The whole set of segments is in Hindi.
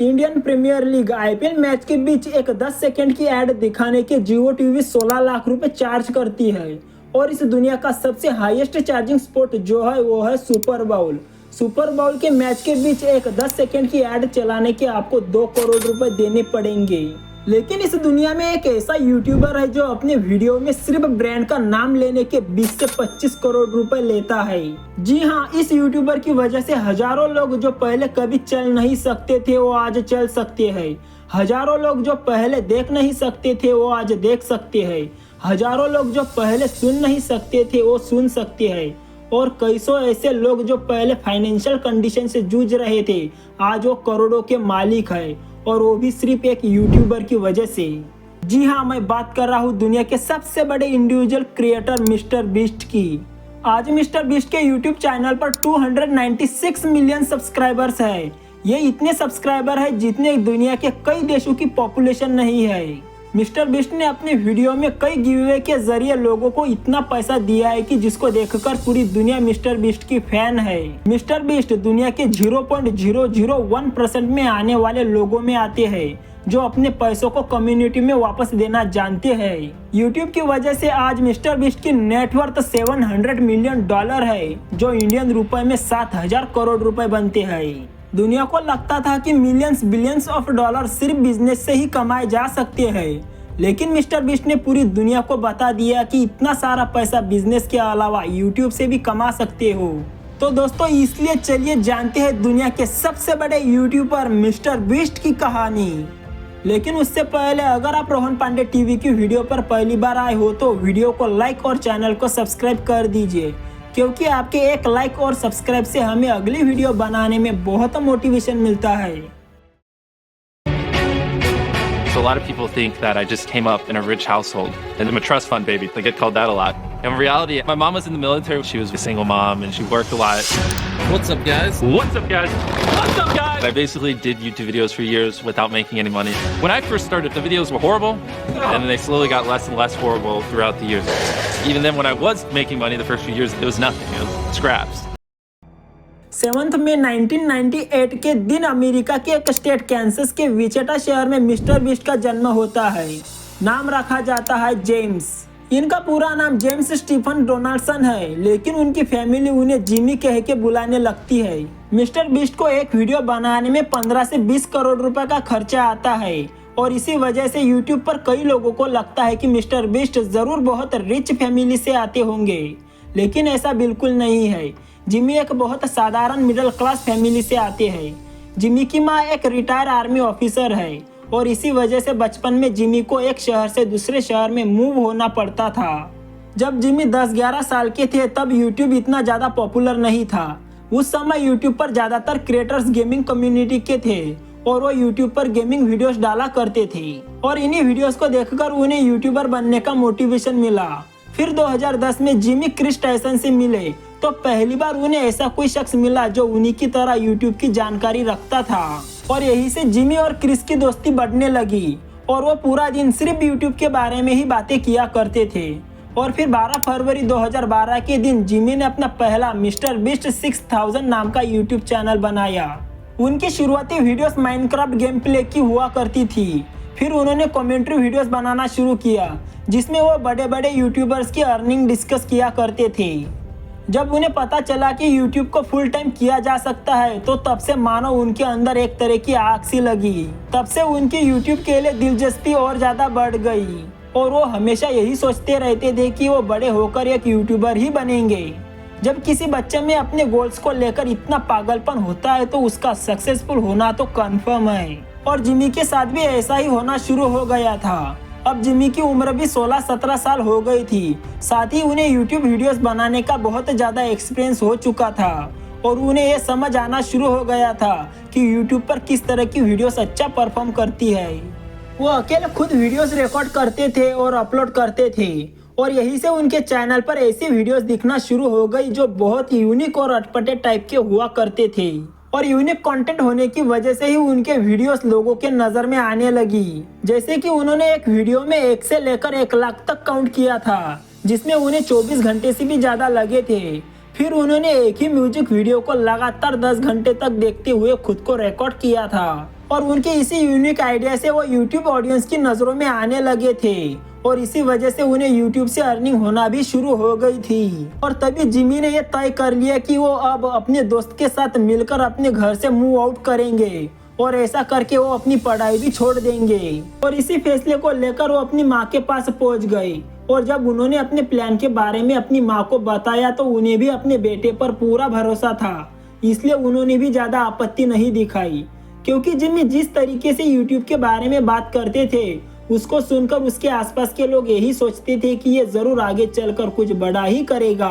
Indian premier league IPL match के बीच एक 10 सेकंड की एड दिखाने के जियो टीवी 16 लाख रुपए चार्ज करती है। और इस दुनिया का सबसे हाईएस्ट चार्जिंग स्पॉट जो है वो है सुपर बाउल। सुपर बाउल के मैच के बीच एक 10 सेकंड की एड चलाने के आपको 2 करोड़ रुपए देने पड़ेंगे। लेकिन इस दुनिया में एक ऐसा यूट्यूबर है जो अपने वीडियो में सिर्फ ब्रांड का नाम लेने के 20 से 25 करोड़ रुपए लेता है। जी हाँ, इस यूट्यूबर की वजह से हजारों लोग जो पहले कभी चल नहीं सकते थे वो आज चल सकते हैं। हजारों लोग जो पहले देख नहीं सकते थे वो आज देख सकते हैं। हजारों लोग जो पहले सुन नहीं सकते थे वो सुन सकते हैं। और कई सौ ऐसे लोग जो पहले फाइनेंशियल कंडीशन से जूझ रहे थे आज वो करोड़ों के मालिक है, और वो भी सिर्फ एक यूट्यूबर की वजह से। जी हाँ, मैं बात कर रहा हूँ दुनिया के सबसे बड़े इंडिविजुअल क्रिएटर मिस्टर बीस्ट की। आज मिस्टर बीस्ट के यूट्यूब चैनल पर 296 मिलियन सब्सक्राइबर्स है। ये इतने सब्सक्राइबर है जितने दुनिया के कई देशों की पॉपुलेशन नहीं है। मिस्टर बीस्ट ने अपने वीडियो में कई गिवअवे के जरिए लोगों को इतना पैसा दिया है कि जिसको देखकर पूरी दुनिया मिस्टर बीस्ट की फैन है। मिस्टर बीस्ट दुनिया के 0.001% में आने वाले लोगों में आते हैं जो अपने पैसों को कम्युनिटी में वापस देना जानते हैं। यूट्यूब की वजह से आज मिस्टर बीस्ट की नेटवर्थ $700 मिलियन है, जो इंडियन रुपए में 7,000 करोड़ रुपए बनते हैं। दुनिया को लगता था कि मिलियंस बिलियंस ऑफ डॉलर सिर्फ बिजनेस से ही कमाए जा सकते हैं, लेकिन मिस्टर बीस्ट ने पूरी दुनिया को बता दिया कि इतना सारा पैसा बिजनेस के अलावा यूट्यूब से भी कमा सकते हो। तो दोस्तों, इसलिए चलिए जानते हैं दुनिया के सबसे बड़े यूट्यूबर मिस्टर बीस्ट की कहानी। लेकिन उससे पहले अगर आप रोहन पांडे टीवी की वीडियो पर पहली बार आए हो तो वीडियो को लाइक और चैनल को सब्सक्राइब कर दीजिए, क्योंकि आपके एक लाइक और सब्सक्राइब से हमें अगली वीडियो बनाने में बहुत मोटिवेशन मिलता है। So a lot of people think that I just came up in a rich household and I'm a trust fund baby. They get called that a lot. In reality, my mom was in the military. She was a single mom and she worked a lot. What's up, guys? What's up, guys? What's up, guys? I basically did YouTube videos for years without making any money. When I first started, the videos were horrible and they slowly got less and less horrible throughout the years. Even then, when I was making money the first few years, it was nothing. It was scraps. 7 मई 1998 के दिन अमेरिका के एक स्टेट कैंसस के विचेटा शहर में मिस्टर बीस्ट का जन्म होता है। नाम रखा जाता है जेम्स। इनका पूरा नाम जेम्स स्टीफन डोनाल्डसन है, लेकिन उनकी फैमिली उन्हें जिमी कह के बुलाने लगती है। मिस्टर बीस्ट को एक वीडियो बनाने में 15 से 20 करोड़ रुपए का खर्चा आता है, और इसी वजह से यूट्यूब पर कई लोगों को लगता है कि मिस्टर बीस्ट जरूर बहुत रिच फैमिली से आते होंगे, लेकिन ऐसा बिल्कुल नहीं है। जिमी एक बहुत साधारण मिडिल क्लास फैमिली से आते हैं। जिमी की माँ एक रिटायर आर्मी ऑफिसर है, और इसी वजह से बचपन में जिमी को एक शहर से दूसरे शहर में मूव होना पड़ता था। जब जिमी 10-11 साल के थे तब यूट्यूब इतना ज़्यादा पॉपुलर नहीं था। उस समय यूट्यूब पर ज़्यादातर क्रिएटर्स गेमिंग कम्युनिटी के थे और वो यूट्यूब पर गेमिंग वीडियोस डाला करते थे, और इन्हीं वीडियोस को देखकर उन्हें यूट्यूबर बनने का मोटिवेशन मिला। फिर 2010 में जिमी क्रिस टायसन से मिले तो पहली बार उन्हें ऐसा कोई शख्स मिला जो उन्हीं की तरह यूट्यूब की जानकारी रखता था, और यही से जिमी और क्रिस की दोस्ती बढ़ने लगी और वो पूरा दिन सिर्फ यूट्यूब के बारे में ही बातें किया करते थे। और फिर 12 फरवरी 2012 के दिन जिमी ने अपना पहला मिस्टर बीस्ट 6000 नाम का यूट्यूब चैनल बनाया। उनकी शुरुआती वीडियोस माइनक्राफ्ट गेम प्ले की हुआ करती थी। फिर उन्होंने कमेंट्री वीडियोस बनाना शुरू किया जिसमें वो बड़े बड़े यूट्यूबर्स की अर्निंग डिस्कस किया करते थे। जब उन्हें पता चला कि यूट्यूब को फुल टाइम किया जा सकता है तो तब से मानो उनके अंदर एक तरह की आग सी लगी। तब से उनकी यूट्यूब के लिए दिलचस्पी और ज़्यादा बढ़ गई, और वो हमेशा यही सोचते रहते थे कि वो बड़े होकर एक यूट्यूबर ही बनेंगे। जब किसी बच्चे में अपने गोल्स को लेकर इतना पागलपन होता है तो उसका सक्सेसफुल होना तो कंफर्म है, और जिमी के साथ भी ऐसा ही होना शुरू हो गया था। अब जिमी की उम्र भी 16-17 साल हो गई थी। साथ ही उन्हें यूट्यूब वीडियोस बनाने का बहुत ज़्यादा एक्सपीरियंस हो चुका था, और उन्हें यह समझ आना शुरू हो गया था कि यूट्यूब पर किस तरह की वीडियोस अच्छा परफॉर्म करती है। वो अकेले खुद वीडियोस रिकॉर्ड करते थे और अपलोड करते थे, और यही से उनके चैनल पर ऐसी वीडियोस दिखना शुरू हो गई जो बहुत यूनिक और अटपटे टाइप के हुआ करते थे। और यूनिक कंटेंट होने की वजह से ही उनके वीडियोस लोगों के नज़र में आने लगी। जैसे कि उन्होंने एक वीडियो में 1 से लेकर 1 लाख तक काउंट किया था, जिसमें उन्हें 24 घंटे से भी ज़्यादा लगे थे। फिर उन्होंने एक ही म्यूजिक वीडियो को लगातार 10 घंटे तक देखते हुए खुद को रिकॉर्ड किया था। और उनके इसी यूनिक आइडिया से वो यूट्यूब ऑडियंस की नज़रों में आने लगे थे और इसी वजह से उन्हें यूट्यूब से अर्निंग होना भी शुरू हो गई थी। और तभी जिमी ने ये तय कर लिया कि वो अब अपने दोस्त के साथ मिलकर अपने घर से मूव आउट करेंगे और ऐसा करके वो अपनी पढ़ाई भी छोड़ देंगे। और इसी फैसले को लेकर वो अपनी माँ के पास पहुँच गए और जब उन्होंने अपने प्लान के बारे में अपनी माँ को बताया तो उन्हें भी अपने बेटे पर पूरा भरोसा था, इसलिए उन्होंने भी ज़्यादा आपत्ति नहीं दिखाई। क्योंकि जिमी जिस तरीके से यूट्यूब के बारे में बात करते थे उसको सुनकर उसके आसपास के लोग यही सोचते थे कि ये जरूर आगे चलकर कुछ बड़ा ही करेगा।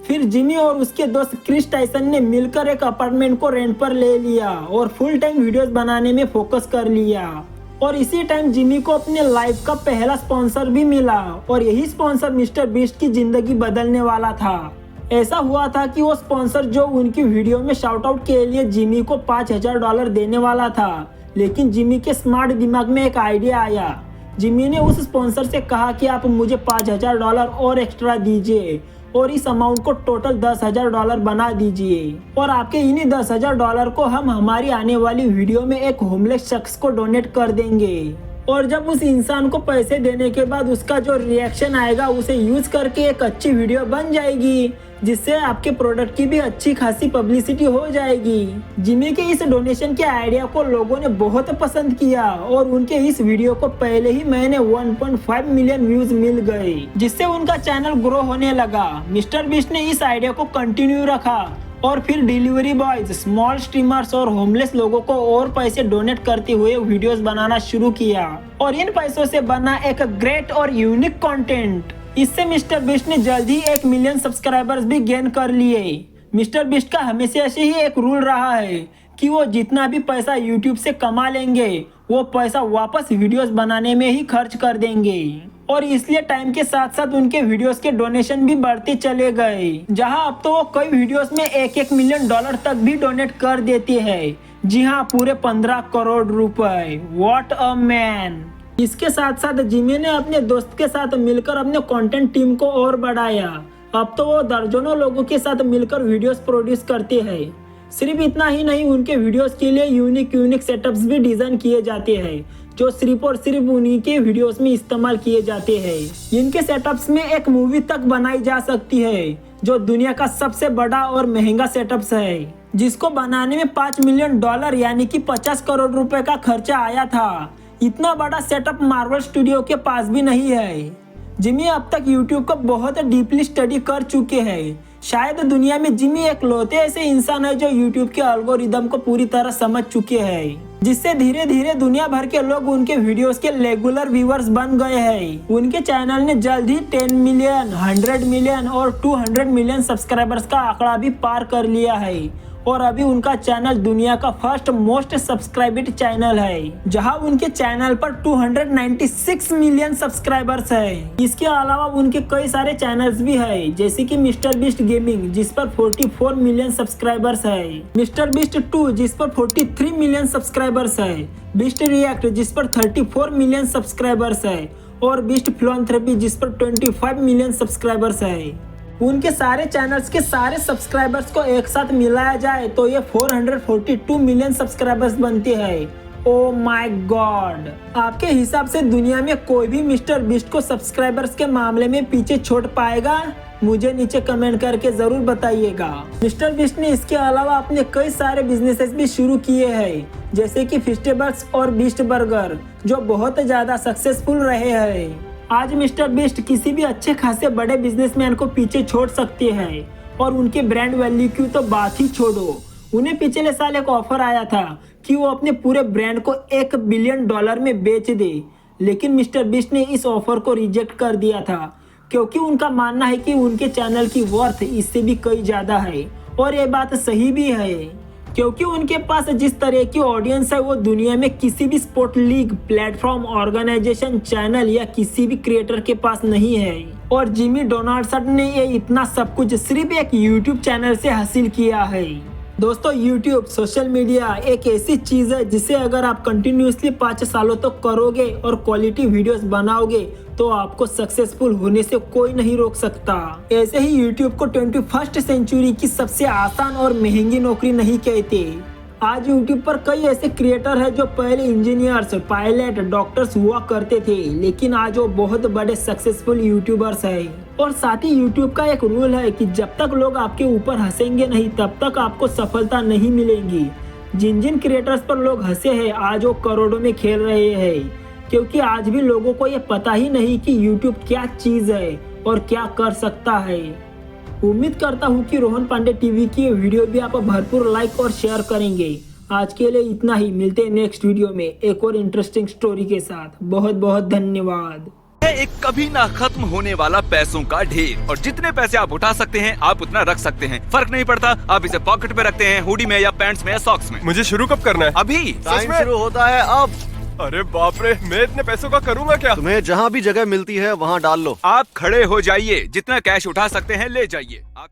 फिर जिमी और उसके दोस्त क्रिस टाइसन ने मिलकर एक अपार्टमेंट को रेंट पर ले लिया और फुल टाइम वीडियोस बनाने में फोकस कर लिया। और इसी टाइम जिमी को अपने लाइफ का पहला स्पॉन्सर भी मिला और यही स्पॉन्सर मिस्टर बीस्ट की जिंदगी बदलने वाला था। ऐसा हुआ था कि वो स्पॉन्सर जो उनकी वीडियो में शाउट आउट के लिए जिमी को $5000 देने वाला था, लेकिन जिमी के स्मार्ट दिमाग में एक आइडिया आया। जिमी ने उस स्पॉन्सर से कहा कि आप मुझे $5000 और एक्स्ट्रा दीजिए और इस अमाउंट को टोटल $10,000 बना दीजिए और आपके इन्हीं $10,000 को हम हमारी आने वाली वीडियो में एक होमलेस शख्स को डोनेट कर देंगे। और जब उस इंसान को पैसे देने के बाद उसका जो रिएक्शन आएगा उसे यूज करके एक अच्छी वीडियो बन जाएगी जिससे आपके प्रोडक्ट की भी अच्छी खासी पब्लिसिटी हो जाएगी। जिमी के इस डोनेशन के आइडिया को लोगों ने बहुत पसंद किया और उनके इस वीडियो को पहले ही महीने 1.5 मिलियन व्यूज मिल गए जिससे उनका चैनल ग्रो होने लगा। मिस्टर बीस्ट ने इस आइडिया को कंटिन्यू रखा और फिर डिलीवरी बॉयज, स्मॉल स्ट्रीमर्स और होमलेस लोगों को और पैसे डोनेट करते हुए वीडियोस बनाना शुरू किया और इन पैसों से बना एक ग्रेट और यूनिक कंटेंट। इससे मिस्टर बीस्ट ने जल्द ही 1 मिलियन सब्सक्राइबर्स भी गेन कर लिए। मिस्टर बीस्ट का हमेशा से ही एक रूल रहा है कि वो जितना भी पैसा यूट्यूब से कमा लेंगे वो पैसा वापस वीडियोस बनाने में ही खर्च कर देंगे और इसलिए टाइम के साथ साथ उनके वीडियोस के डोनेशन भी बढ़ते चले गए, जहां अब तो वो कई वीडियोस में $1 मिलियन तक भी डोनेट कर देते हैं। जी हाँ, पूरे 15 करोड़ रुपए। What a man. इसके साथ साथ जिमी ने अपने दोस्त के साथ मिलकर अपने कंटेंट टीम को और बढ़ाया। अब तो वो दर्जनों लोगों के साथ मिलकर वीडियोस प्रोड्यूस करते हैं। सिर्फ इतना ही नहीं, उनके वीडियोस के लिए यूनिक सेटअप्स भी डिजाइन किए जाते हैं जो सिर्फ और सिर्फ उन्हीं के वीडियोस में इस्तेमाल किए जाते हैं। इनके सेटअप्स में एक मूवी तक बनाई जा सकती है जो दुनिया का सबसे बड़ा और महंगा सेटअप्स है, जिसको बनाने में $5 मिलियन यानी कि 50 करोड़ रुपए का खर्चा आया था। इतना बड़ा सेटअप मार्वल स्टूडियो के पास भी नहीं है। जिमी अब तक यूट्यूब को बहुत डीपली स्टडी कर चुके हैं। शायद दुनिया में जिमी एक लौते ऐसे इंसान है जो यूट्यूब के एल्गोरिदम को पूरी तरह समझ चुके हैं, जिससे धीरे धीरे दुनिया भर के लोग उनके वीडियोस के रेगुलर व्यूअर्स बन गए हैं। उनके चैनल ने जल्द ही 10 मिलियन, 100 मिलियन और 200 मिलियन सब्सक्राइबर्स का आंकड़ा भी पार कर लिया है और अभी उनका चैनल दुनिया का फर्स्ट मोस्ट सब्सक्राइब्ड चैनल है, जहां उनके चैनल पर 296 मिलियन सब्सक्राइबर्स है। इसके अलावा उनके कई सारे चैनल्स भी है, जैसे कि मिस्टर बीस्ट गेमिंग जिस पर 44 मिलियन सब्सक्राइबर्स है, मिस्टर बीस्ट 2 जिस पर 43 मिलियन सब्सक्राइबर्स है, बीस्ट रिएक्ट जिस पर 34 मिलियन सब्सक्राइबर्स है और बीस्ट फिलॉन्थ्रपी जिस पर 25 मिलियन सब्सक्राइबर्स है। उनके सारे चैनल्स के सारे सब्सक्राइबर्स को एक साथ मिलाया जाए तो ये 442 मिलियन सब्सक्राइबर्स बनते हैं। Oh my God. आपके हिसाब से दुनिया में कोई भी मिस्टर बीस्ट को सब्सक्राइबर्स के मामले में पीछे छोड़ पाएगा? मुझे नीचे कमेंट करके जरूर बताइएगा। मिस्टर बीस्ट ने इसके अलावा अपने कई सारे बिजनेसेस भी शुरू किए हैं, जैसे कि फिस्टेबल्स और बीस्ट बर्गर, जो बहुत ज्यादा सक्सेसफुल रहे हैं। आज मिस्टर बीस्ट किसी भी अच्छे खासे बड़े बिजनेसमैन को पीछे छोड़ सकते हैं और उनके ब्रांड वैल्यू की तो बात ही छोड़ो। उन्हें पिछले साल एक ऑफर आया था कि वो अपने पूरे ब्रांड को $1 बिलियन में बेच दे, लेकिन मिस्टर बीस्ट ने इस ऑफर को रिजेक्ट कर दिया था क्योंकि उनका मानना है कि उनके चैनल की वर्थ इससे भी कई ज्यादा है और ये बात सही भी है, क्योंकि उनके पास जिस तरह की ऑडियंस है वो दुनिया में किसी भी sport league, platform, organisation, channel या किसी भी क्रिएटर के पास नहीं है। और जिमी डोनाल्डसन ने ये इतना सब कुछ सिर्फ एक यूट्यूब चैनल से हासिल किया है। दोस्तों, यूट्यूब सोशल मीडिया एक ऐसी चीज है जिसे अगर आप कंटिन्यूसली 5 सालों तक करोगे और क्वालिटी वीडियोस बनाओगे तो आपको सक्सेसफुल होने से कोई नहीं रोक सकता। ऐसे ही यूट्यूब को 21st सेंचुरी की सबसे आसान और महंगी नौकरी नहीं कहते, आज यूट्यूब पर कई ऐसे क्रिएटर हैं जो पहले इंजीनियर्स, पायलट, डॉक्टर्स हुआ करते थे, लेकिन आज वो बहुत बड़े सक्सेसफुल यूट्यूबर्स हैं। और साथ ही यूट्यूब का एक रूल है कि जब तक लोग आपके ऊपर हंसेंगे नहीं तब तक आपको सफलता नहीं मिलेगी। जिन जिन क्रिएटर्स पर लोग हंसे हैं आज वो करोड़ों में खेल रहे हैं, क्योंकि आज भी लोगों को ये पता ही नहीं कि यूट्यूब क्या चीज़ है और क्या कर सकता है। उम्मीद करता हूँ कि रोहन पांडे टीवी की ये वीडियो भी आप भरपूर लाइक और शेयर करेंगे। आज के लिए इतना ही, मिलते हैं नेक्स्ट वीडियो में एक और इंटरेस्टिंग स्टोरी के साथ। बहुत बहुत धन्यवाद। एक कभी ना खत्म होने वाला पैसों का ढेर, और जितने पैसे आप उठा सकते हैं आप उतना रख सकते हैं। फर्क नहीं पड़ता आप इसे पॉकेट में रखते हैं, हुडी में या पैंट्स में या सॉक्स में। मुझे शुरू कब करना है? अभी टाइम शुरू होता है अब। अरे बाप रे, मैं इतने पैसों का करूंगा क्या? तुम्हें जहाँ भी जगह मिलती है वहाँ डाल लो। आप खड़े हो जाइए, जितना कैश उठा सकते हैं ले जाइए।